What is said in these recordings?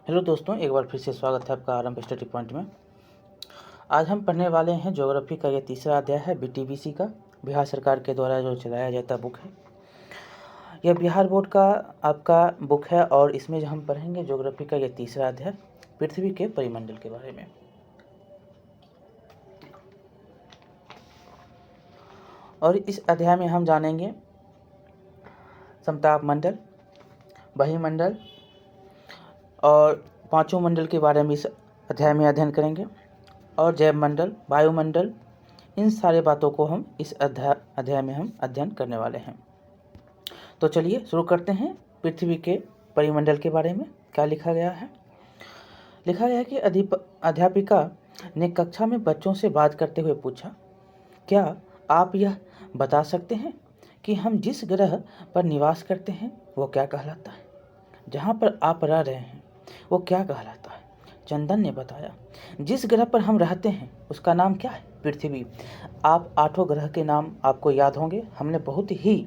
Hello दोस्तों, एक बार फिर से स्वागत है आपका आरंभ स्टडी पॉइंट में। आज हम पढ़ने वाले हैं ज्योग्राफी का ये तीसरा अध्याय है बीटीबीसी का, बिहार सरकार के द्वारा जो चलाया जाता बुक है। यह बिहार बोर्ड का आपका बुक है और इसमें जो हम पढ़ेंगे ज्योग्राफी का ये तीसरा अध्याय पृथ्वी के परिमंडल के बारे में। और इस अध्याय में हम जानेंगे समताप मंडल, बहिमंडल और पांचों मंडल के बारे में इस अध्याय में अध्ययन करेंगे। और जैव मंडल, वायुमंडल, इन सारे बातों को हम इस अध्याय में हम अध्ययन करने वाले हैं। तो चलिए शुरू करते हैं। पृथ्वी के परिमंडल के बारे में क्या लिखा गया है। लिखा गया है कि अध्यापिका ने कक्षा में बच्चों से बात करते हुए पूछा, क्या आप यह बता सकते हैं कि हम जिस ग्रह पर निवास करते हैं वो क्या कहलाता है? जहाँ पर आप रह रहे हैं वो क्या कहलाता है? चंदन ने बताया, जिस ग्रह पर हम रहते हैं उसका नाम क्या है? पृथ्वी। आप 8 ग्रह के नाम आपको याद होंगे, हमने बहुत ही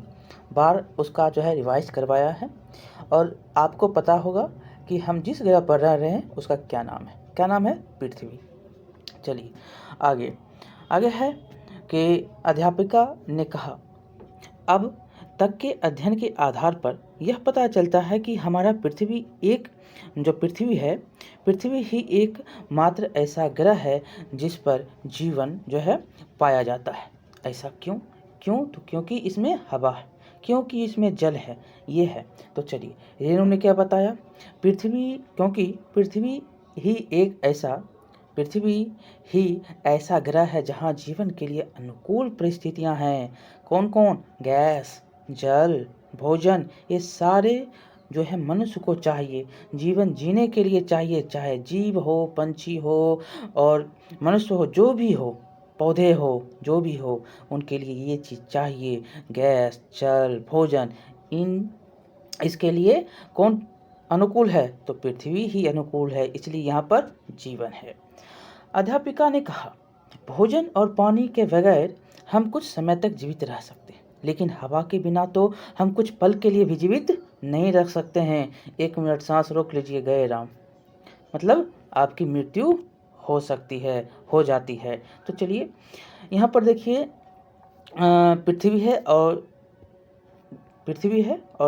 बार उसका जो है रिवाइज करवाया है और आपको पता होगा कि हम जिस ग्रह पर रह रहे हैं उसका क्या नाम है। क्या नाम है? पृथ्वी। चलिए आगे है कि अध्यापिका ने कहा, अब तक के अध्ययन के आधार पर यह पता चलता है कि हमारा पृथ्वी ही एक मात्र ऐसा ग्रह है जिस पर जीवन जो है पाया जाता है। ऐसा क्यों? तो क्योंकि इसमें हवा है, क्योंकि इसमें जल है, ये है। तो चलिए, रेणु ने क्या बताया? क्योंकि पृथ्वी ही ऐसा ग्रह है जहाँ जीवन के लिए अनुकूल परिस्थितियाँ हैं। कौन कौन? गैस, जल, भोजन, ये सारे जो है मनुष्य को चाहिए, जीवन जीने के लिए चाहिए। चाहे जीव हो, पंछी हो और मनुष्य हो, जो भी हो, पौधे हो, जो भी हो, उनके लिए ये चीज़ चाहिए, गैस, जल, भोजन। इसके लिए कौन अनुकूल है? तो पृथ्वी ही अनुकूल है, इसलिए यहाँ पर जीवन है। अध्यापिका ने कहा, भोजन और पानी के बगैर हम कुछ समय तक जीवित रह सकते हैं, लेकिन हवा के बिना तो हम कुछ पल के लिए भी जीवित नहीं रह सकते हैं। 1 मिनट सांस रोक लीजिए, गए राम। मतलब आपकी मृत्यु हो सकती है, हो जाती है। तो चलिए यहाँ पर देखिए, पृथ्वी है और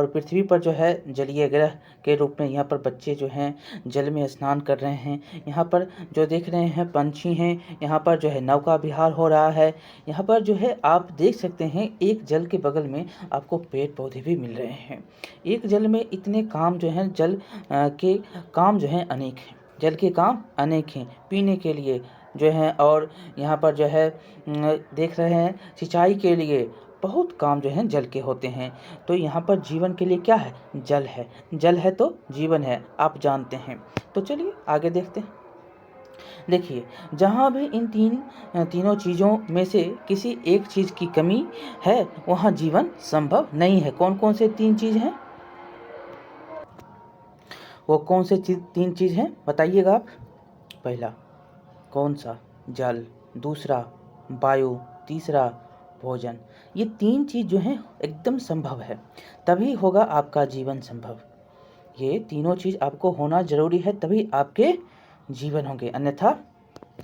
पृथ्वी पर जो है जलीय ग्रह के रूप में यहाँ पर बच्चे जो हैं जल में स्नान कर रहे हैं। यहाँ पर जो देख रहे हैं पंछी हैं, यहाँ पर जो है नौका विहार हो रहा है। यहाँ पर जो है आप देख सकते हैं एक जल के बगल में आपको पेड़ पौधे भी मिल रहे हैं। एक जल में इतने काम जो हैं, जल के काम जो हैं अनेक हैं। जल के काम अनेक हैं पीने के लिए जो हैं, और यहाँ पर जो है देख रहे हैं सिंचाई के लिए बहुत काम जो है जल के होते हैं। तो यहाँ पर जीवन के लिए क्या है? जल है। जल है तो जीवन है, आप जानते हैं। तो चलिए आगे देखते हैं। देखिए, जहाँ भी इन तीनों चीज़ों में से किसी एक चीज़ की कमी है वहाँ जीवन संभव नहीं है। कौन कौन से 3 चीज़ हैं? वो कौन से 3 चीज़ हैं बताइएगा आप। पहला कौन सा? जल। दूसरा वायु। तीसरा भोजन। ये 3 चीज़ जो हैं एकदम संभव है, तभी होगा आपका जीवन संभव। ये तीनों चीज़ आपको होना जरूरी है, तभी आपके जीवन होंगे, अन्यथा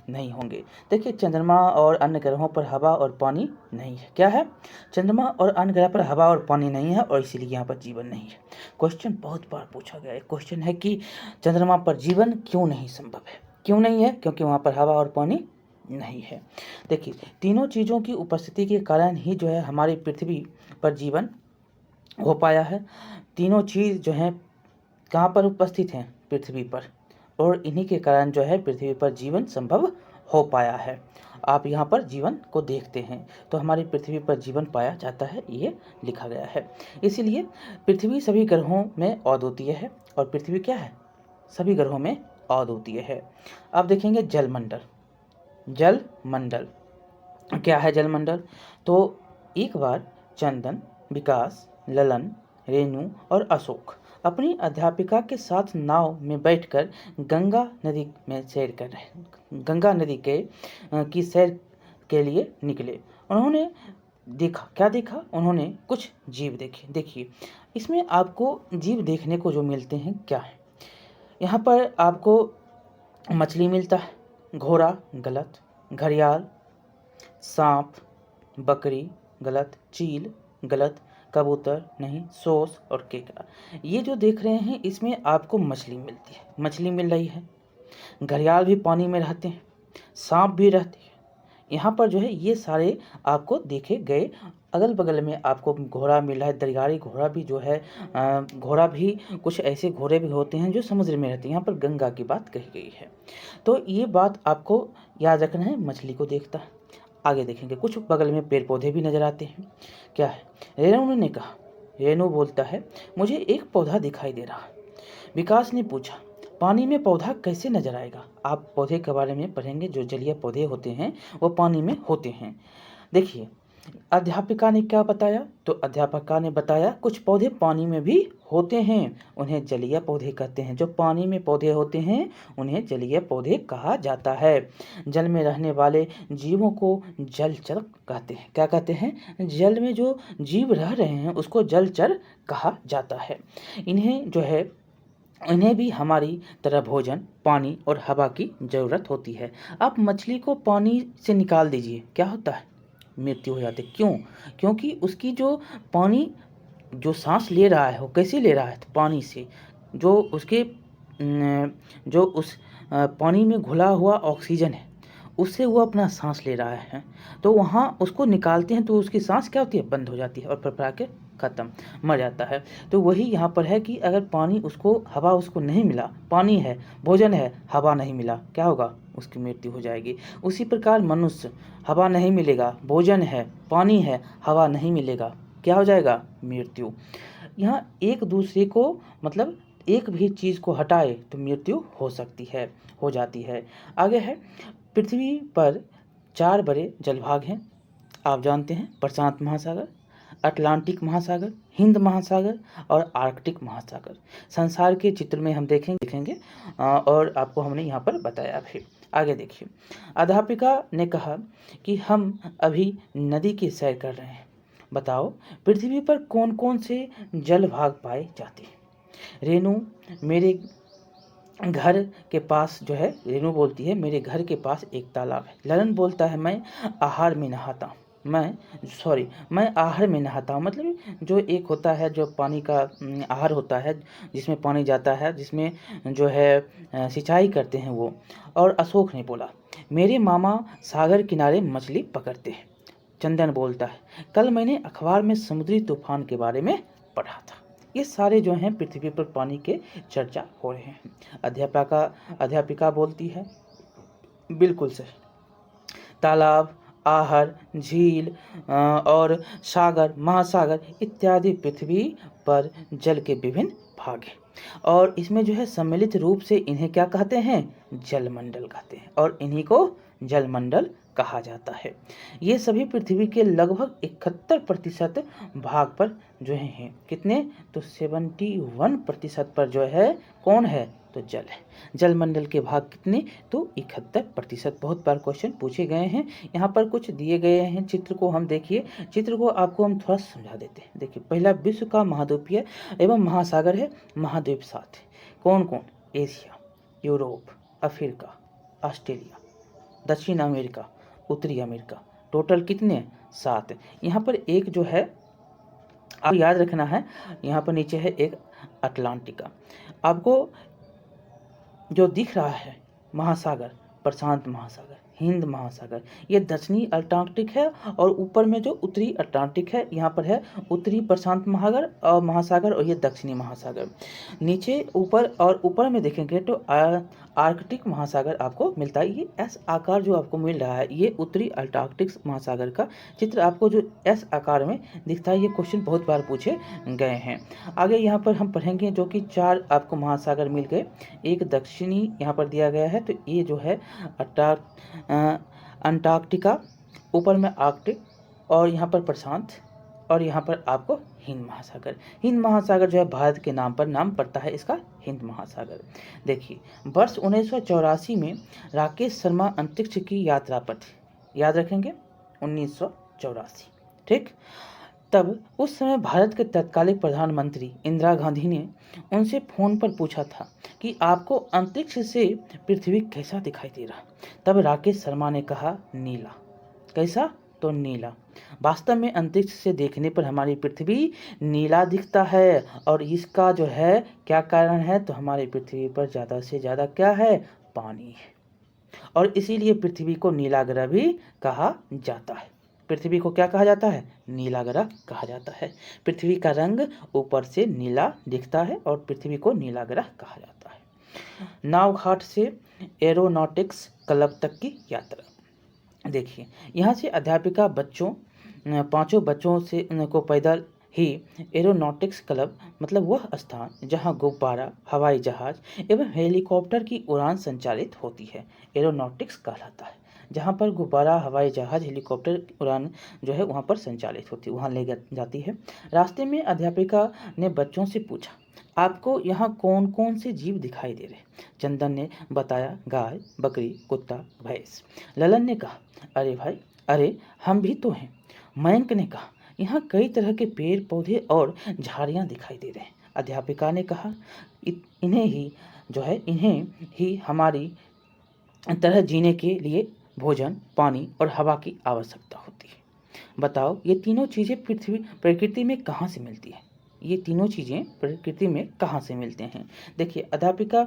नहीं होंगे। देखिए, चंद्रमा और अन्य ग्रहों पर हवा और पानी नहीं है। क्या है? चंद्रमा और अन्य ग्रह पर हवा और पानी नहीं है और इसीलिए यहाँ पर जीवन नहीं है। क्वेश्चन बहुत बार पूछा गया है। क्वेश्चन है कि चंद्रमा पर जीवन क्यों नहीं संभव है? क्यों नहीं है? क्योंकि वहाँ पर हवा और पानी नहीं है। देखिए, तीनों चीज़ों की उपस्थिति के कारण ही जो है हमारी पृथ्वी पर जीवन हो पाया है। तीनों चीज़ जो हैं कहाँ पर उपस्थित हैं? पृथ्वी पर, और इन्हीं के कारण जो है पृथ्वी पर जीवन संभव हो पाया है। आप यहाँ पर जीवन को देखते हैं तो हमारी पृथ्वी पर जीवन पाया जाता है, ये लिखा गया है। इसीलिए पृथ्वी सभी ग्रहों में अद्वितीय है और पृथ्वी क्या है? सभी ग्रहों में अद्वितीय है। अब देखेंगे जलमंडल। जलमंडल क्या है? जलमंडल तो एक बार चंदन, विकास, ललन, रेणु और अशोक अपनी अध्यापिका के साथ नाव में बैठकर गंगा नदी की सैर के लिए निकले। उन्होंने देखा, क्या देखा? उन्होंने कुछ जीव देखे। देखिए, इसमें आपको जीव देखने को जो मिलते हैं क्या है? यहाँ पर आपको मछली मिलता है, घोड़ा गलत, घड़ियाल, सांप, बकरी गलत, चील गलत, कबूतर नहीं, सोस और केकड़ा। ये जो देख रहे हैं इसमें आपको मछली मिलती है, मछली मिल रही है। घड़ियाल भी पानी में रहते हैं, सांप भी रहते हैं। यहाँ पर जो है ये सारे आपको देखे गए। अगल बगल में आपको घोड़ा मिला है, दरियाई घोड़ा भी जो है, घोड़ा भी कुछ ऐसे घोड़े भी होते हैं जो समुद्र में रहते हैं। यहाँ पर गंगा की बात कही गई है, तो ये बात आपको याद रखना है। मछली को देखता है। आगे देखेंगे, कुछ बगल में पेड़ पौधे भी नजर आते हैं। क्या है? रेणु ने कहा। रेणु बोलता है, मुझे एक पौधा दिखाई दे रहा है। विकास ने पूछा, पानी में पौधा कैसे नजर आएगा? आप पौधे के बारे में पढ़ेंगे, जो जलीय पौधे होते हैं वो पानी में होते हैं। देखिए, अध्यापिका ने क्या बताया? तो अध्यापिका ने बताया कुछ पौधे पानी में भी होते हैं, उन्हें जलीय पौधे कहते हैं। जो पानी में पौधे होते हैं उन्हें जलीय पौधे कहा जाता है। जल में रहने वाले जीवों को जलचर कहते हैं। क्या कहते हैं? जल में जो जीव रह रहे हैं उसको जलचर कहा जाता है। इन्हें भी हमारी तरह भोजन, पानी और हवा की ज़रूरत होती है। आप मछली को पानी से निकाल दीजिए, क्या होता है? मृत्यु हो जाती है। क्यों? क्योंकि उसकी जो पानी जो सांस ले रहा है वो कैसे ले रहा है? तो पानी से। जो उसके जो उस पानी में घुला हुआ ऑक्सीजन है उससे वो अपना सांस ले रहा है, तो वहाँ उसको निकालते हैं तो उसकी सांस क्या होती है? बंद हो जाती है और फड़फड़ा के ख़त्म, मर जाता है। तो वही यहाँ पर है कि अगर पानी उसको, हवा उसको नहीं मिला, पानी है, भोजन है, हवा नहीं मिला, क्या होगा? उसकी मृत्यु हो जाएगी। उसी प्रकार मनुष्य, हवा नहीं मिलेगा, भोजन है, पानी है, हवा नहीं मिलेगा, क्या हो जाएगा? मृत्यु। यहाँ एक दूसरे को मतलब एक भी चीज़ को हटाए तो मृत्यु हो सकती है, हो जाती है। आगे है, पृथ्वी पर 4 बड़े जलभाग हैं। आप जानते हैं, प्रशांत महासागर, अटलांटिक महासागर, हिंद महासागर और आर्कटिक महासागर। संसार के चित्र में हम देखेंगे और आपको हमने यहाँ पर बताया भी। आगे देखिए, अध्यापिका ने कहा कि हम अभी नदी की सैर कर रहे हैं। बताओ, पृथ्वी पर कौन कौन से जल भाग पाए जाते हैं? रेणु, मेरे घर के पास जो है, रेणु बोलती है मेरे घर के पास एक तालाब है। ललन बोलता है मैं आहार में नहाता हूँ। मैं आहार में नहाता हूँ, मतलब जो एक होता है जो पानी का आहार होता है जिसमें पानी जाता है, जिसमें जो है सिंचाई करते हैं वो। और अशोक ने बोला, मेरे मामा सागर किनारे मछली पकड़ते हैं। चंदन बोलता है, कल मैंने अखबार में समुद्री तूफान के बारे में पढ़ा था। ये सारे जो हैं पृथ्वी पर पानी के चर्चा हो रहे हैं। अध्यापिका बोलती है, बिल्कुल सही। तालाब, आहर, झील और सागर, महासागर इत्यादि पृथ्वी पर जल के विभिन्न भाग हैं, और इसमें जो है सम्मिलित रूप से इन्हें क्या कहते हैं? जलमंडल कहते हैं, और इन्हीं को जलमंडल कहा जाता है। ये सभी पृथ्वी के लगभग 71% भाग पर जो हैं। कितने? तो 71% पर जो है कौन है? तो जल है। जलमंडल के भाग कितने? तो 71%। बहुत बार क्वेश्चन पूछे गए हैं। यहाँ पर कुछ दिए गए हैं, चित्र को हम देखिए, चित्र को आपको हम थोड़ा समझा देते हैं। देखिए, पहला विश्व का महाद्वीपीय एवं महासागर है, महाद्वीप 7 है। कौन कौन? एशिया, यूरोप, अफ्रीका, ऑस्ट्रेलिया, दक्षिण अमेरिका, उत्तरी अमेरिका। टोटल कितने? 7। यहाँ पर एक जो है आपको याद रखना है, यहाँ पर नीचे है एक अटलांटिका। आपको जो दिख रहा है महासागर, प्रशांत महासागर, हिंद महासागर, ये दक्षिणी अटलांटिक है, और ऊपर में जो उत्तरी अटलांटिक है, यहाँ पर है उत्तरी प्रशांत महासागर और ये दक्षिणी महासागर। नीचे ऊपर में देखेंगे तो आर्कटिक महासागर आपको मिलता है। ये एस आकार जो आपको मिल रहा है, ये उत्तरी अंटार्कटिक महासागर का चित्र आपको जो एस आकार में दिखता है। ये क्वेश्चन बहुत बार पूछे गए हैं। आगे यहाँ पर हम पढ़ेंगे जो कि 4 आपको महासागर मिल गए। एक दक्षिणी यहाँ पर दिया गया है, तो ये जो है अंटार्कटिका, ऊपर में आर्कटिक, और यहाँ पर प्रशांत, और यहाँ पर आपको हिंद महासागर। हिंद महासागर जो है भारत के नाम पर नाम पड़ता है इसका, हिंद महासागर। देखिए, वर्ष 1984 में राकेश शर्मा अंतरिक्ष की यात्रा पर थे। याद रखेंगे, 1984। ठीक, तब उस समय भारत के तत्कालीन प्रधानमंत्री इंदिरा गांधी ने उनसे फ़ोन पर पूछा था कि आपको अंतरिक्ष से पृथ्वी कैसा दिखाई दे रहा। तब राकेश शर्मा ने कहा, नीला। कैसा? तो नीला। वास्तव में अंतरिक्ष से देखने पर हमारी पृथ्वी नीला दिखता है, और इसका जो है क्या कारण है, तो हमारी पृथ्वी पर ज़्यादा से ज़्यादा क्या है, पानी है, और इसीलिए पृथ्वी को नीला ग्रह भी कहा जाता है। पृथ्वी को क्या कहा जाता है, नीला ग्रह कहा जाता है। पृथ्वी का रंग ऊपर से नीला दिखता है और पृथ्वी को नीला ग्रह कहा जाता है। नावघाट से एरोनॉटिक्स क्लब तक की यात्रा। देखिए, यहाँ से अध्यापिका पांचों बच्चों से को पैदल ही एरोनॉटिक्स क्लब मतलब वह स्थान जहां गुब्बारा, हवाई जहाज एवं हेलीकॉप्टर की उड़ान संचालित होती है, एरोनॉटिक्स कहलाता है। जहां पर गुब्बारा, हवाई जहाज, हेलीकॉप्टर उड़ान जो है वहां पर संचालित होती है, वहां ले जाती है। रास्ते में अध्यापिका ने बच्चों से पूछा, आपको यहाँ कौन कौन से जीव दिखाई दे रहे? चंदन ने बताया, गाय, बकरी, कुत्ता, भैंस। ललन ने कहा, अरे भाई, अरे हम भी तो हैं। मयंक ने कहा, यहाँ कई तरह के पेड़ पौधे और झाड़ियाँ दिखाई दे रहे हैं। अध्यापिका ने कहा, इन्हें ही हमारी तरह जीने के लिए भोजन, पानी और हवा की आवश्यकता होती है। बताओ, ये तीनों चीज़ें प्रकृति में कहाँ से मिलती है? ये तीनों चीज़ें प्रकृति में कहाँ से मिलते हैं? देखिए, अध्यापिका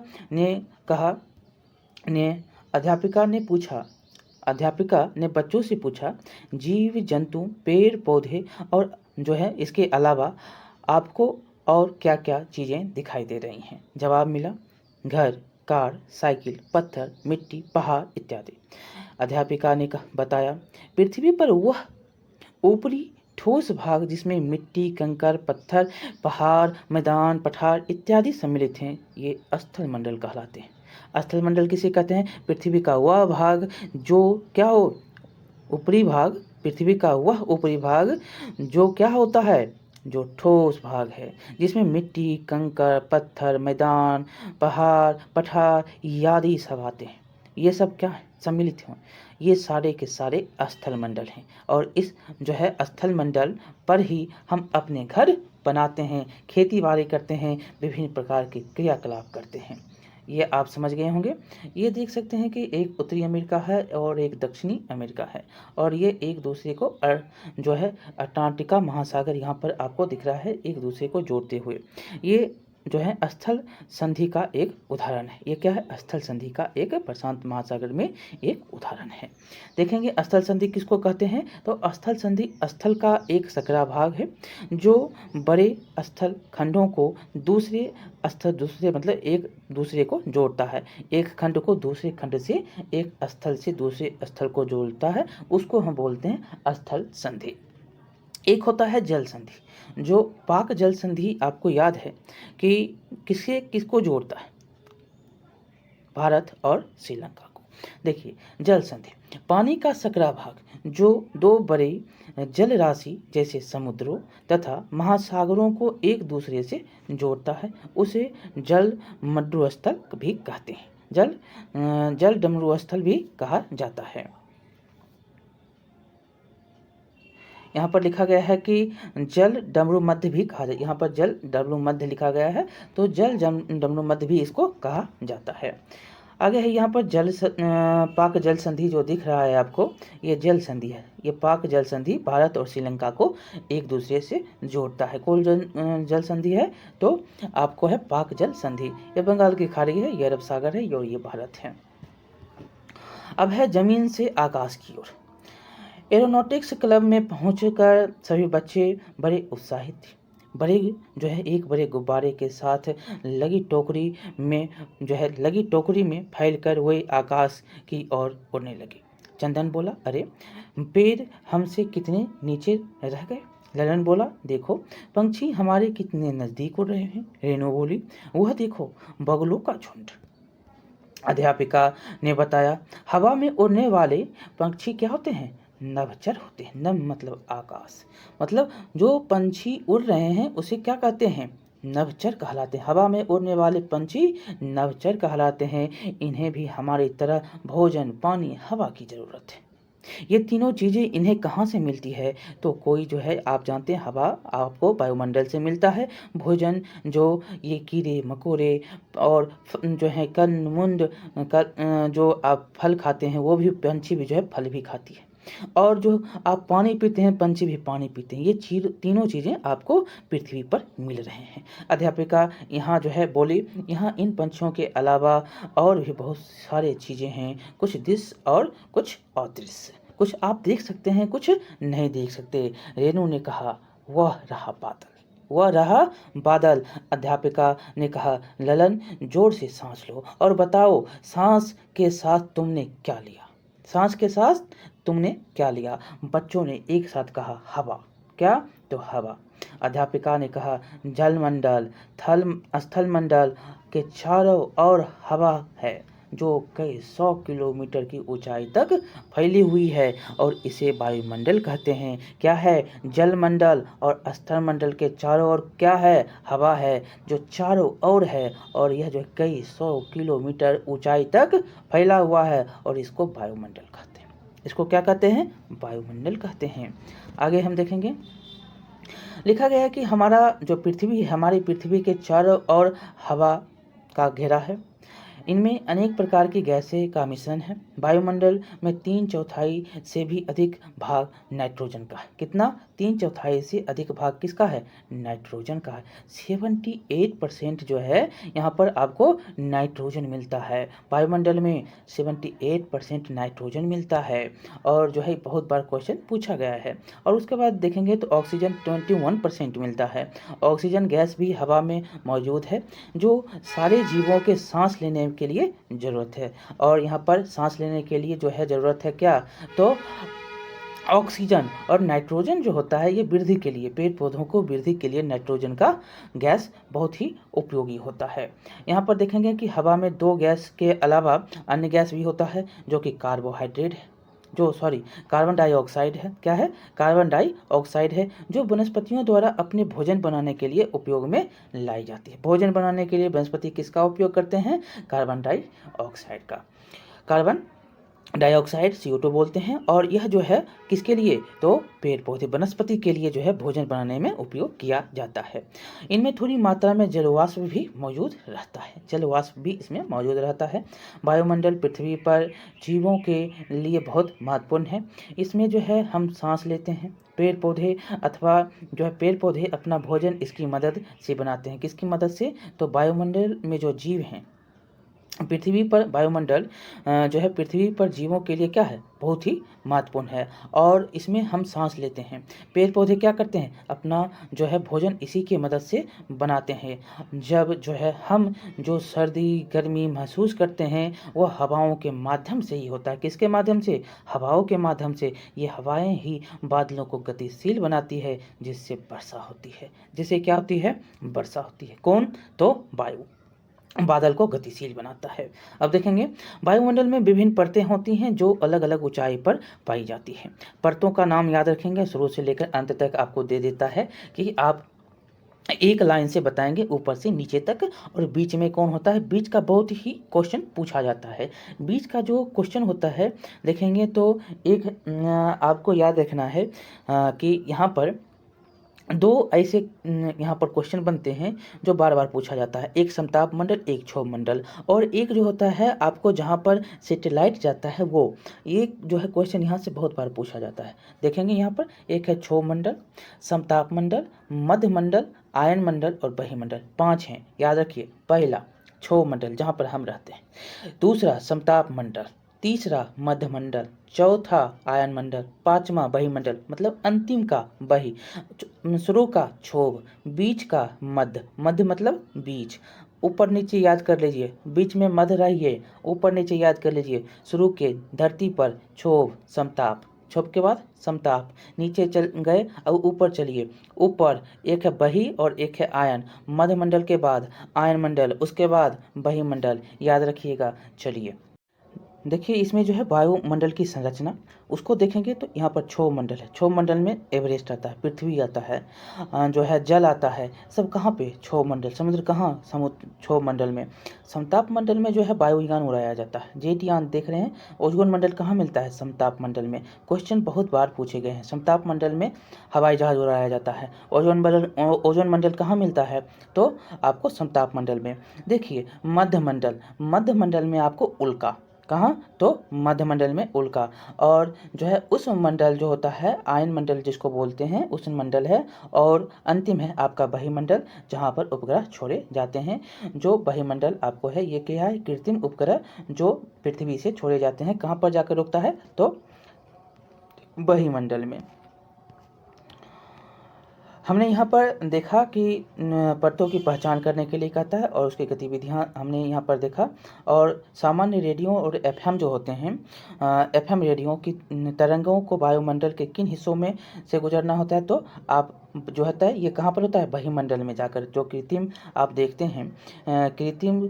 ने बच्चों से पूछा, जीव जंतु, पेड़ पौधे और जो है इसके अलावा आपको और क्या क्या चीज़ें दिखाई दे रही हैं? जवाब मिला, घर, कार, साइकिल, पत्थर, मिट्टी, पहाड़ इत्यादि। अध्यापिका ने बताया, पृथ्वी पर वह ऊपरी ठोस भाग जिसमें मिट्टी, कंकड़, पत्थर, पहाड़, मैदान, पठार इत्यादि सम्मिलित हैं, ये स्थल मंडल कहलाते हैं। स्थल मंडल किसे कहते हैं? पृथ्वी का वह भाग जो क्या हो, ऊपरी भाग, पृथ्वी का वह ऊपरी भाग जो क्या होता है, जो ठोस भाग है, जिसमें मिट्टी, कंकड़, पत्थर, मैदान, पहाड़, पठार आदि सब आते हैं। ये सब क्या है, सम्मिलित हों, ये सारे के सारे स्थल मंडल हैं। और इस जो है स्थल मंडल पर ही हम अपने घर बनाते हैं, खेती बाड़ी करते हैं, विभिन्न प्रकार के क्रियाकलाप करते हैं। ये आप समझ गए होंगे। ये देख सकते हैं कि एक उत्तरी अमेरिका है और एक दक्षिणी अमेरिका है, और ये एक दूसरे को जो है अंटार्कटिका महासागर यहाँ पर आपको दिख रहा है, एक दूसरे को जोड़ते हुए। ये जो है स्थल संधि का एक उदाहरण है। ये क्या है? स्थल संधि का एक प्रशांत महासागर में एक उदाहरण है। देखेंगे स्थल संधि किसको कहते हैं, तो स्थल संधि स्थल का एक सकरा भाग है जो बड़े स्थल खंडों को दूसरे मतलब एक दूसरे को जोड़ता है। एक खंड को दूसरे खंड से, एक स्थल से दूसरे स्थल को जोड़ता है, उसको हम बोलते हैं स्थल संधि। एक होता है जल संधि, जो पाक जल संधि आपको याद है कि किसको जोड़ता है, भारत और श्रीलंका को। देखिए, जल संधि पानी का सकरा भाग जो दो बड़े जल राशि जैसे समुद्रों तथा महासागरों को एक दूसरे से जोड़ता है, उसे जल मरुस्थल भी कहते हैं। जल डमरुस्थल भी कहा जाता है। यहाँ पर लिखा गया है कि जल डमरू मध्य भी कहा जाता है। यहाँ पर जल डमरू मध्य लिखा गया है, तो जल डमरू मध्य भी इसको कहा जाता है। आगे है यहाँ पर पाक जल संधि जो दिख रहा है आपको, ये जल संधि है। ये पाक जल संधि भारत और श्रीलंका को एक दूसरे से जोड़ता है। कौन जल संधि है, तो आपको है पाक जल संधि। ये बंगाल की खाड़ी है, ये अरब सागर है, और ये भारत है। अब है जमीन से आकाश की ओर। एरोनॉटिक्स क्लब में पहुंचकर सभी बच्चे बड़े उत्साहित थे। एक बड़े गुब्बारे के साथ लगी टोकरी में फैलकर वे आकाश की ओर उड़ने लगे। चंदन बोला, अरे पेड़ हमसे कितने नीचे रह गए। ललन बोला, देखो पंछी हमारे कितने नजदीक उड़ रहे हैं। रेणु बोली, वह देखो बगुलों का झुंड। अध्यापिका ने बताया, हवा में उड़ने वाले पक्षी क्या होते हैं, नभचर होते हैं। नभ मतलब आकाश, मतलब जो पंछी उड़ रहे हैं उसे क्या कहते हैं, नभचर कहलाते हैं। हवा में उड़ने वाले पंछी नभचर कहलाते हैं। इन्हें भी हमारी तरह भोजन, पानी, हवा की जरूरत है। ये तीनों चीज़ें इन्हें कहाँ से मिलती है? तो कोई जो है आप जानते हैं हवा आपको वायुमंडल से मिलता है, भोजन जो ये कीड़े मकोड़े और जो है कंद-मूंद जो आप फल खाते हैं वो भी पंछी भी जो है फल भी खाती है। और जो आप पानी पीते हैं पंछी भी पानी पीते हैं। ये तीनों चीज़ें आपको पृथ्वी पर मिल रहे हैं। अध्यापिका यहाँ जो है बोली यहाँ इन पंछियों के अलावा और भी बहुत सारे चीज़ें हैं, कुछ दृश्य और कुछ अदृश्य। कुछ आप देख सकते हैं, कुछ नहीं देख सकते। रेणु ने कहा वह रहा बादल, वह रहा बादल। अध्यापिका ने कहा ललन जोर से सांस लो और बताओ सांस के साथ तुमने क्या लिया? सांस के साथ तुमने क्या लिया? बच्चों ने एक साथ कहा हवा। क्या? तो हवा। अध्यापिका ने कहा जलमंडल स्थल मंडल के चारों ओर हवा है जो कई 100 किलोमीटर की ऊंचाई तक फैली हुई है और इसे वायुमंडल कहते हैं। क्या है? जलमंडल और स्थल मंडल के चारों ओर क्या है? हवा है जो चारों ओर है और यह जो कई 100 किलोमीटर ऊंचाई तक फैला हुआ है और इसको वायुमंडल कहते हैं। इसको क्या कहते हैं? वायुमंडल कहते हैं। आगे हम देखेंगे लिखा गया है कि हमारा जो पृथ्वी है हमारी पृथ्वी के चारों ओर हवा का घेरा है। इनमें अनेक प्रकार की गैसें का मिश्रण है। वायुमंडल में 3/4 से भी अधिक भाग नाइट्रोजन का है। कितना? 3/4 से अधिक भाग किसका है? नाइट्रोजन का है। 78% जो है यहाँ पर आपको नाइट्रोजन मिलता है। वायुमंडल में 78% नाइट्रोजन मिलता है और जो है बहुत बार क्वेश्चन पूछा गया है। और उसके बाद देखेंगे तो ऑक्सीजन 21% मिलता है। ऑक्सीजन गैस भी हवा में मौजूद है जो सारे जीवों के सांस लेने के लिए ज़रूरत है। और यहाँ पर सांस लेने के लिए जो है ज़रूरत है क्या? तो ऑक्सीजन। और नाइट्रोजन जो होता है ये वृद्धि के लिए, पेड़ पौधों को वृद्धि के लिए नाइट्रोजन का गैस बहुत ही उपयोगी होता है। यहाँ पर देखेंगे कि हवा में 2 गैस के अलावा अन्य गैस भी होता है जो कि कार्बोहाइड्रेट है कार्बन डाइऑक्साइड है। क्या है? कार्बन डाइऑक्साइड है जो वनस्पतियों द्वारा अपने भोजन बनाने के लिए उपयोग में लाई जाती है। भोजन बनाने के लिए वनस्पति किसका उपयोग करते हैं? कार्बन डाइऑक्साइड का। कार्बन डाइऑक्साइड CO2 बोलते हैं और यह जो है किसके लिए? तो पेड़ पौधे वनस्पति के लिए जो है भोजन बनाने में उपयोग किया जाता है। इनमें थोड़ी मात्रा में जलवाष्प भी मौजूद रहता है। जलवाष्प भी इसमें मौजूद रहता है। वायुमंडल पृथ्वी पर जीवों के लिए बहुत महत्वपूर्ण है। इसमें जो है हम सांस लेते हैं। पेड़ पौधे अथवा जो है पेड़ पौधे अपना भोजन इसकी मदद से बनाते हैं। किसकी मदद से? तो वायुमंडल में जो जीव हैं पृथ्वी पर वायुमंडल जो है पृथ्वी पर जीवों के लिए क्या है? बहुत ही महत्वपूर्ण है और इसमें हम सांस लेते हैं। पेड़ पौधे क्या करते हैं? अपना जो है भोजन इसी की मदद से बनाते हैं। जब जो है हम जो सर्दी गर्मी महसूस करते हैं वो हवाओं के माध्यम से ही होता है। किसके माध्यम से? हवाओं के माध्यम से। ये हवाएं ही बादलों को गतिशील बनाती है जिससे वर्षा होती है। जिससे क्या होती है? वर्षा होती है। कौन? तो वायु बादल को गतिशील बनाता है। अब देखेंगे वायुमंडल में विभिन्न परतें होती हैं जो अलग अलग ऊंचाई पर पाई जाती हैं। परतों का नाम याद रखेंगे, शुरू से लेकर अंत तक आपको दे देता है कि आप एक लाइन से बताएंगे ऊपर से नीचे तक। और बीच में कौन होता है? बीच का बहुत ही क्वेश्चन पूछा जाता है। बीच का जो क्वेश्चन होता है देखेंगे तो एक आपको याद रखना है कि यहाँ पर 2 ऐसे यहाँ पर क्वेश्चन बनते हैं जो बार बार पूछा जाता है। एक समताप मंडल, एक क्षोभ मंडल। और एक जो होता है आपको जहाँ पर सैटेलाइट जाता है वो एक जो है क्वेश्चन यहाँ से बहुत बार पूछा जाता है। देखेंगे यहाँ पर एक है क्षोभ मंडल, समताप मंडल, मध्य मंडल, आयन मंडल और बहिमंडल। 5 हैं, याद रखिए। पहला क्षोभ मंडल जहाँ पर हम रहते हैं, दूसरा समताप मंडल, तीसरा मध्य मंडल, चौथा आयन मंडल, पांचवा बहिमंडल मतलब अंतिम का बहि, शुरू का क्षोभ, बीच का मध्य, मध्य मतलब बीच, ऊपर नीचे याद कर लीजिए, बीच में मध्य रहिए, ऊपर नीचे याद कर लीजिए। शुरू के धरती पर क्षोभ समताप, क्षोभ के बाद समताप, नीचे चल गए और ऊपर चलिए। ऊपर एक है बहि और एक है आयन, मध्य मंडल के बाद आयन मंडल, उसके बाद बहिमंडल, याद रखिएगा। चलिए देखिए इसमें जो है वायुमंडल की संरचना उसको देखेंगे तो यहाँ पर क्षोभ मंडल है। क्षोभ मंडल में एवरेस्ट आता है, पृथ्वी आता है, जो है जल आता है, सब कहाँ पे? क्षोभ मंडल। समुद्र कहाँ? समुद्र क्षोभ मंडल में। समताप मंडल में जो है वायुयान उड़ाया जाता है, जेट यान देख रहे हैं। ओजोन मंडल कहाँ मिलता है? समताप मंडल में। क्वेश्चन बहुत बार पूछे गए हैं। समताप मंडल में हवाई जहाज उड़ाया जाता है। ओजोन मंडल कहाँ मिलता है? तो आपको समताप मंडल में। देखिए मध्य मंडल, मध्य मंडल में आपको उल्का, कहाँ? तो मध्य मंडल में उल्का। और जो है उष्ण मंडल जो होता है, आयन मंडल जिसको बोलते हैं, उष्ण मंडल है। और अंतिम है आपका बहिमंडल, जहाँ पर उपग्रह छोड़े जाते हैं। जो बहिमंडल आपको है, ये क्या है? कृत्रिम उपग्रह जो पृथ्वी से छोड़े जाते हैं। कहाँ पर जाकर रुकता है? तो बहिमंडल में। हमने यहाँ पर देखा कि परतों की पहचान करने के लिए कहता है और उसकी गतिविधियाँ हमने यहाँ पर देखा। और सामान्य रेडियो और एफएम जो होते हैं, एफएम रेडियो की तरंगों को वायुमंडल के किन हिस्सों में से गुजरना होता है? तो आप जो होता है ये कहाँ पर होता है? बहिमंडल में जाकर। जो कृत्रिम आप देखते हैं, कृत्रिम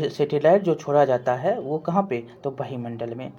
सैटेलाइट जो छोड़ा जाता है वो कहाँ पे? तो बहिमंडल में।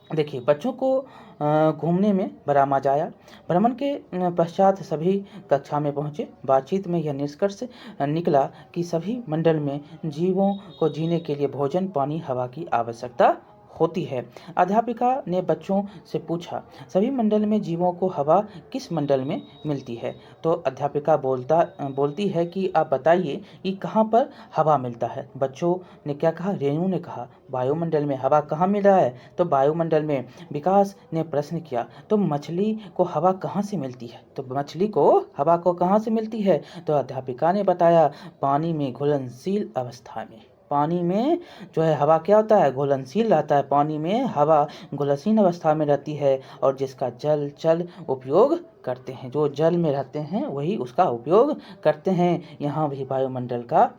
देखिए बच्चों को घूमने में बड़ा मजा आया। भ्रमण के पश्चात सभी कक्षा में पहुँचे। बातचीत में यह निष्कर्ष निकला कि सभी मंडल में जीवों को जीने के लिए भोजन, पानी, हवा की आवश्यकता होती है। अध्यापिका ने बच्चों से पूछा, सभी मंडल में जीवों को हवा किस मंडल में मिलती है? तो अध्यापिका बोलती है कि आप बताइए कि कहाँ पर हवा मिलता है। बच्चों ने क्या कहा? रेणु ने कहा वायुमंडल में। हवा कहाँ मिल रहा है? तो वायुमंडल में। विकास ने प्रश्न किया, तो मछली को हवा कहाँ से मिलती है? तो मछली को हवा को कहाँ से मिलती है? तो अध्यापिका ने बताया पानी में घुलनशील अवस्था में। पानी में जो है हवा क्या होता है? घुलनशील रहता है। पानी में हवा घुलनशील अवस्था में रहती है और जिसका जल उपयोग करते हैं। जो जल में रहते हैं वही उसका उपयोग करते हैं। यहाँ भी वायुमंडल का,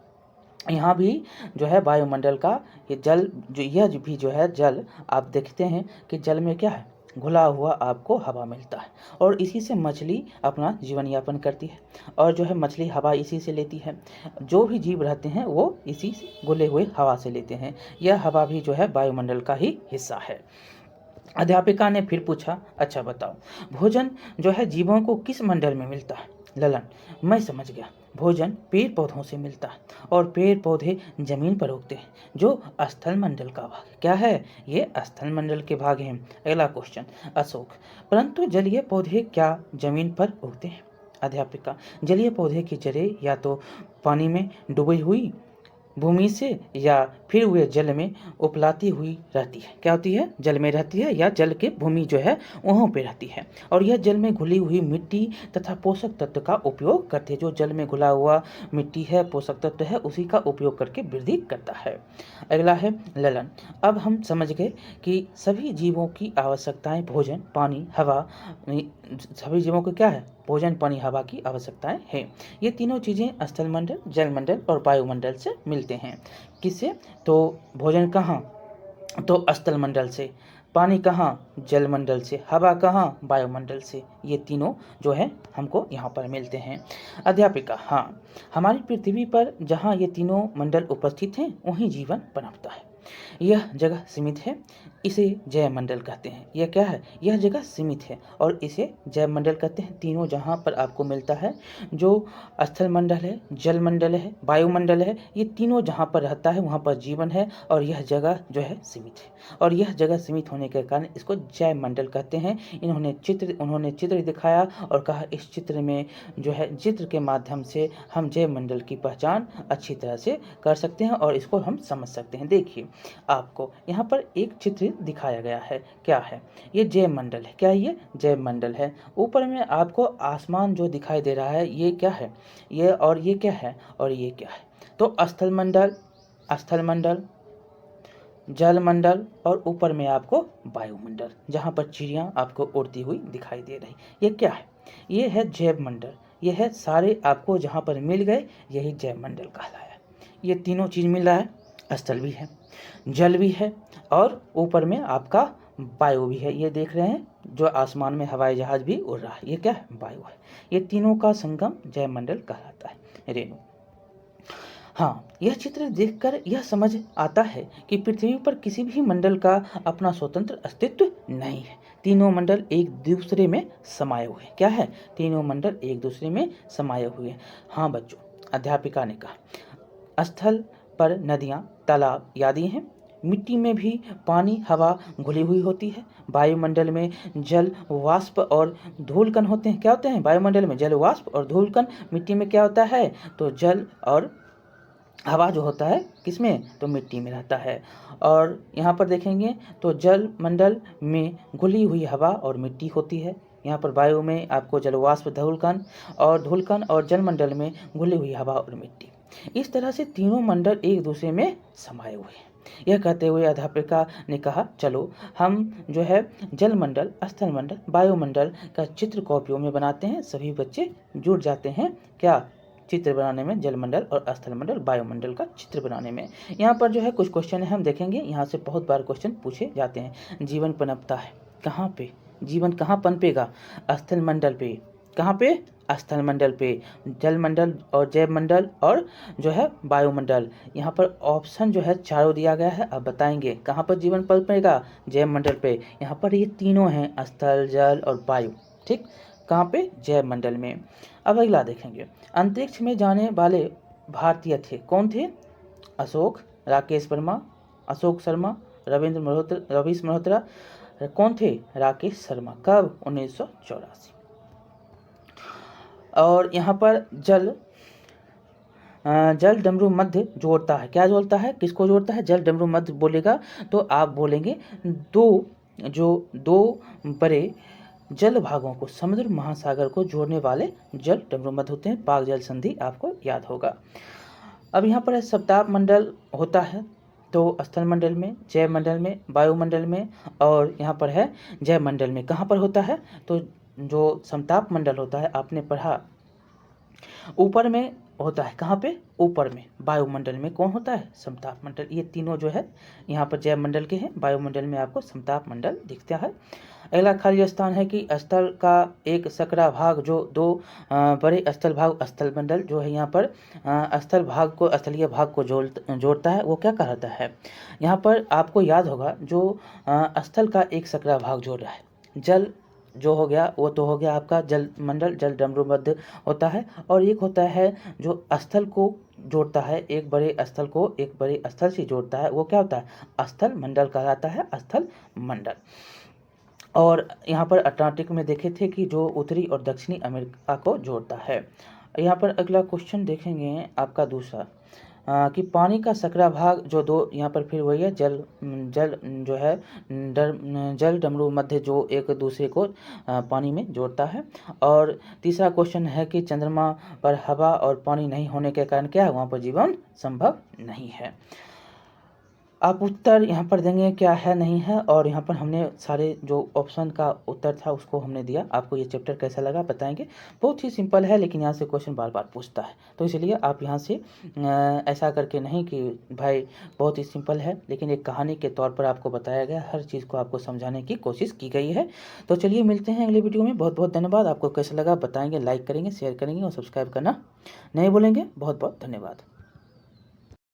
यहाँ भी जो है वायुमंडल का ये जल, जो यह भी जो है जल, आप देखते हैं कि जल में क्या है? घुला हुआ आपको हवा मिलता है। और इसी से मछली अपना जीवन यापन करती है। और जो है मछली हवा इसी से लेती है। जो भी जीव रहते हैं वो इसी से घुले हुए हवा से लेते हैं। यह हवा भी जो है वायुमंडल का ही हिस्सा है। अध्यापिका ने फिर पूछा, अच्छा बताओ भोजन जो है जीवों को किस मंडल में मिलता है? ललन, मैं समझ गया। भोजन पेड़ पौधों से मिलता है और पेड़ पौधे जमीन पर उगते हैं, जो स्थल मंडल का भाग है। क्या है? ये स्थल मंडल के भाग हैं। अगला क्वेश्चन, अशोक, परंतु जलीय पौधे क्या जमीन पर उगते हैं? अध्यापिका, जलीय पौधे की जड़ें या तो पानी में डूबी हुई भूमि से या फिर वे जल में उपलाती हुई रहती है। क्या होती है? जल में रहती है या जल के भूमि जो है वहाँ पे रहती है। और यह जल में घुली हुई मिट्टी तथा पोषक तत्व का उपयोग करती है। जो जल में घुला हुआ मिट्टी है, पोषक तत्व है, उसी का उपयोग करके वृद्धि करता है। अगला है ललन, अब हम समझ गए कि सभी जीवों की आवश्यकताएं भोजन, पानी, हवा, सभी जीवों को क्या है? भोजन, पानी, हवा की आवश्यकताएं हैं। ये तीनों चीज़ें स्थल मंडल, जल मंडल और वायुमंडल से मिलते हैं। किससे? तो भोजन कहाँ? तो स्थल मंडल से। पानी कहाँ? जल मंडल से। हवा कहाँ? वायुमंडल से। ये तीनों जो है हमको यहाँ पर मिलते हैं। अध्यापिका, हाँ, हमारी पृथ्वी पर जहाँ ये तीनों मंडल उपस्थित हैं वहीं जीवन पनपता है। यह जगह सीमित है, इसे जैवमंडल कहते हैं। यह क्या है? यह जगह सीमित है और इसे जैवमंडल कहते हैं। तीनों जहाँ पर आपको मिलता है, जो स्थल मंडल है, जल मंडल है, वायुमंडल है, ये तीनों जहाँ पर रहता है वहाँ पर जीवन है। और यह जगह जो है सीमित है। और यह जगह सीमित होने के कारण इसको जैवमंडल कहते हैं। उन्होंने चित्र दिखाया और कहा इस चित्र में जो है, चित्र के माध्यम से हम जैवमंडल की पहचान अच्छी तरह से कर सकते हैं और इसको हम समझ सकते हैं। देखिए आपको यहाँ पर एक चित्र दिखाया गया है। क्या है? ये जैव मंडल है। क्या है? ये जैव मंडल है। ऊपर में आपको आसमान जो दिखाई दे रहा है, ये क्या है? ये और ये क्या है? और ये क्या है? तो स्थल मंडल, जल मंडल और ऊपर में आपको वायुमंडल, जहाँ पर चिड़िया आपको उड़ती हुई दिखाई दे रही। ये क्या है? ये है जैव मंडल। ये है सारे आपको जहाँ पर मिल गए, यही जैव मंडल कहलाया। ये तीनों चीज़ मिल रहा है। स्थल भी है, जल भी है और ऊपर में आपका वायु भी है। ये देख रहे हैं जो आसमान में हवाई जहाज भी उड़ रहा है, ये क्या है? वायु है। ये तीनों का संगम जैवमंडल कहलाता है। रेणु, हाँ, यह चित्र देखकर यह समझ आता है कि पृथ्वी पर किसी भी मंडल का अपना स्वतंत्र अस्तित्व नहीं है। तीनों मंडल एक दूसरे में समाये हुए हैं। क्या है? तीनों मंडल एक दूसरे में समाये हुए हैं। हाँ बच्चों, अध्यापिका ने कहा स्थल पर नदियाँ, तालाब आदि हैं। मिट्टी में भी पानी, हवा घुली हुई होती है। वायुमंडल में जल वाष्प और धूलकण होते हैं। क्या होते हैं? वायुमंडल में जल वाष्प और धूलकण। मिट्टी में क्या होता है? तो जल और हवा जो होता है किसमें? तो मिट्टी में रहता है। और यहाँ पर देखेंगे तो जल मंडल में घुली हुई हवा और मिट्टी होती है। यहाँ पर वायु में आपको जलवाष्प, धूलकण और जलमंडल में घुली हुई हवा और मिट्टी। इस तरह से तीनों मंडल एक दूसरे में समाये हुए हैं। यह कहते हुए अध्यापिका ने कहा, चलो हम जो है जलमंडल, स्थलमंडल, वायुमंडल का चित्र कॉपियों में बनाते हैं। सभी बच्चे जुड़ जाते हैं क्या? चित्र बनाने में, जलमंडल और स्थलमंडल, वायुमंडल का चित्र बनाने में। यहाँ पर जो है कुछ क्वेश्चन है, हम देखेंगे। यहाँ से बहुत बार क्वेश्चन पूछे जाते हैं। जीवन पनपता है कहाँ पे? जीवन कहाँ पनपेगा? स्थलमंडल पे। कहाँ पे? स्थलमंडल पे। जलमंडल और जैवमंडल और जो है वायुमंडल। यहाँ पर ऑप्शन जो है चारों दिया गया है। अब बताएंगे कहाँ पर जीवन पनपेगा? जैवमंडल पे। यहाँ पर ये तीनों हैं, स्थल, जल और वायु। ठीक, कहाँ पे? जैवमंडल में। अब अगला देखेंगे, अंतरिक्ष में जाने वाले भारतीय थे। कौन थे? अशोक, राकेश वर्मा, अशोक शर्मा, रवीश मल्होत्रा। कौन थे? राकेश शर्मा। कब? 1984। और यहाँ पर जल डमरू मध्य जोड़ता है। क्या जोड़ता है? किसको जोड़ता है? जल डमरू मध्य बोलेगा तो आप बोलेंगे दो बड़े जल भागों को, समुद्र महासागर को जोड़ने वाले जल डमरू मध्य होते हैं। पाक जल संधि आपको याद होगा। अब यहाँ पर सप्ताह मंडल होता है तो स्थलमंडल में, जैवमंडल में, वायुमंडल में और यहाँ पर है जैवमंडल में। कहाँ पर होता है? तो जो समताप मंडल होता है आपने पढ़ा ऊपर में होता है। कहाँ पे? ऊपर में। वायुमंडल में कौन होता है? समताप मंडल। ये तीनों जो है यहाँ पर जैवमंडल के हैं। वायुमंडल में आपको समताप मंडल दिखता है। अगला खाली स्थान है कि स्थल का एक सकरा भाग जो दो बड़े स्थल भाग, स्थल मंडल जो है यहाँ पर स्थल भाग को, स्थलीय भाग को जोड़ता है, वो क्या कहलाता है? यहाँ पर आपको याद होगा जो स्थल का एक सकरा भाग जोड़ रहा है। जल जो हो गया वो तो हो गया आपका जल मंडल, जल डमरू मध्य होता है। और एक होता है जो स्थल को जोड़ता है, एक बड़े स्थल को एक बड़े स्थल से जोड़ता है, वो क्या होता है? स्थल मंडल कहलाता है, स्थल मंडल। और यहाँ पर अटलांटिक में देखे थे कि जो उत्तरी और दक्षिणी अमेरिका को जोड़ता है। यहाँ पर अगला क्वेश्चन देखेंगे आपका दूसरा कि पानी का सकरा भाग जो दो, यहाँ पर फिर वही है जल जो है जल डमरू मध्य जो एक दूसरे को पानी में जोड़ता है। और तीसरा क्वेश्चन है कि चंद्रमा पर हवा और पानी नहीं होने के कारण क्या है? वहाँ पर जीवन संभव नहीं है। आप उत्तर यहाँ पर देंगे क्या है नहीं है। और यहाँ पर हमने सारे जो ऑप्शन का उत्तर था उसको हमने दिया। आपको ये चैप्टर कैसा लगा बताएंगे। बहुत ही सिंपल है लेकिन यहाँ से क्वेश्चन बार बार पूछता है, तो इसलिए आप यहाँ से ऐसा करके नहीं कि भाई बहुत ही सिंपल है, लेकिन एक कहानी के तौर पर आपको बताया गया, हर चीज़ को आपको समझाने की कोशिश की गई है। तो चलिए मिलते हैं अगले वीडियो में। बहुत बहुत धन्यवाद। आपको कैसा लगा बताएंगे, लाइक करेंगे, शेयर करेंगे और सब्सक्राइब करना नहीं भूलेंगे। बहुत बहुत धन्यवाद।